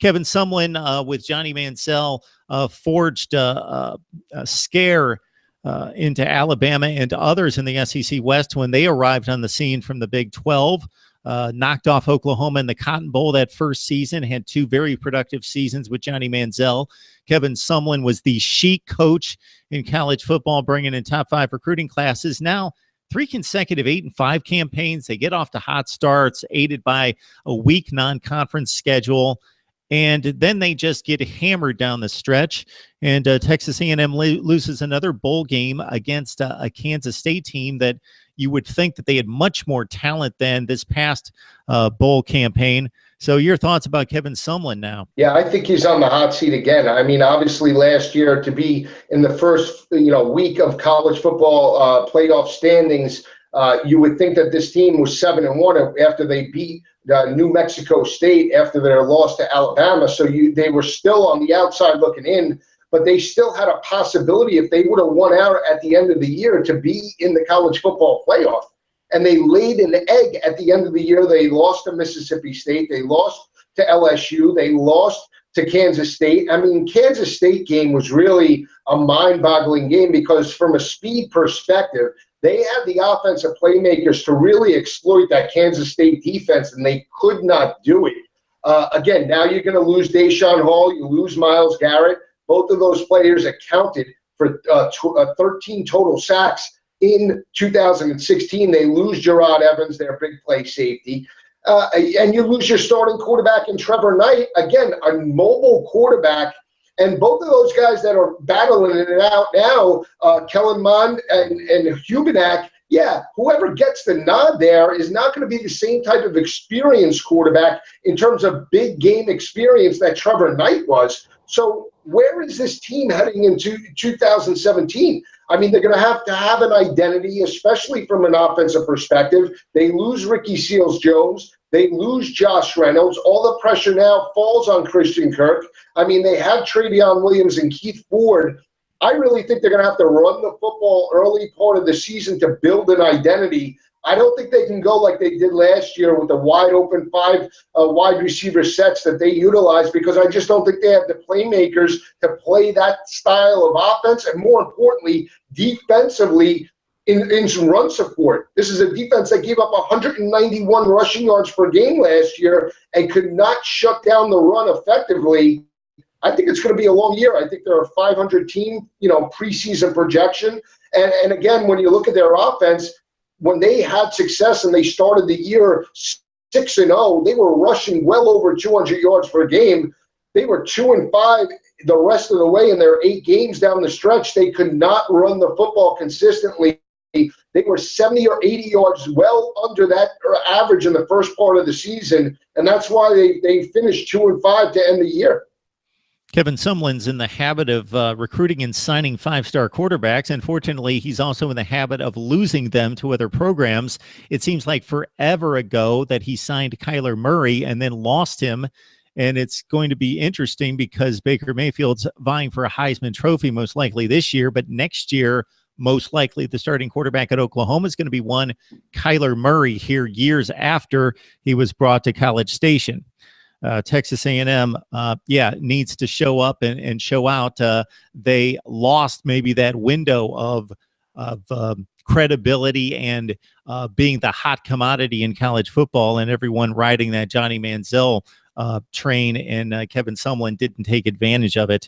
Kevin Sumlin with Johnny Manziel forged a scare into Alabama and others in the SEC West when they arrived on the scene from the Big 12. Knocked off Oklahoma in the Cotton Bowl that first season, had 2 very productive seasons with Johnny Manziel. Kevin Sumlin was the chic coach in college football, bringing in top 5 recruiting classes. Now, 3 consecutive 8-5 campaigns. They get off to hot starts, aided by a weak non-conference schedule. And then they just get hammered down the stretch. And Texas A&M loses another bowl game against a Kansas State team that you would think that they had much more talent than this past bowl campaign. So your thoughts about Kevin Sumlin now? Yeah, I think he's on the hot seat again. I mean, obviously last year to be in the first week of college football playoff standings, you would think that this team was 7-1 after they beat New Mexico State after their loss to Alabama. So they were still on the outside looking in, but they still had a possibility if they would have won out at the end of the year to be in the college football playoff. And they laid an egg at the end of the year. They lost to Mississippi State. They lost to LSU. They lost to Kansas State. I mean, Kansas State game was really a mind-boggling game because from a speed perspective, they had the offensive playmakers to really exploit that Kansas State defense, and they could not do it. Again, now you're going to lose Deshaun Hall. You lose Myles Garrett. Both of those players accounted for 13 total sacks in 2016. They lose Gerard Evans, their big play safety. And you lose your starting quarterback in Trevor Knight. Again, a mobile quarterback. And both of those guys that are battling it out now, Kellen Mond and Hubenak, yeah, whoever gets the nod there is not going to be the same type of experienced quarterback in terms of big game experience that Trevor Knight was. So where is this team heading into 2017? I mean, they're going to have an identity, especially from an offensive perspective. They lose Ricky Seals-Jones. They lose Josh Reynolds. All the pressure now falls on Christian Kirk. I mean, they have Travion Williams and Keith Ford. I really think they're going to have to run the football early part of the season to build an identity. I don't think they can go like they did last year with the wide open 5 wide receiver sets that they utilized, because I just don't think they have the playmakers to play that style of offense, and more importantly, defensively in run support. This is a defense that gave up 191 rushing yards per game last year and could not shut down the run effectively. I think it's going to be a long year. I think they're a 500 team, preseason projection. And again, when you look at their offense, when they had success and they started the year 6-0, they were rushing well over 200 yards per game. They were 2-5 the rest of the way in their 8 games down the stretch. They could not run the football consistently. They were 70 or 80 yards well under that average in the first part of the season, and that's why they finished 2-5 to end the year. Kevin Sumlin's in the habit of recruiting and signing 5-star quarterbacks. Unfortunately, he's also in the habit of losing them to other programs. It seems like forever ago that he signed Kyler Murray and then lost him. And it's going to be interesting because Baker Mayfield's vying for a Heisman Trophy most likely this year, but next year, most likely the starting quarterback at Oklahoma is going to be one Kyler Murray here years after he was brought to College Station. Texas A&M, needs to show up and show out. They lost maybe that window of credibility and being the hot commodity in college football, and everyone riding that Johnny Manziel train, and Kevin Sumlin didn't take advantage of it.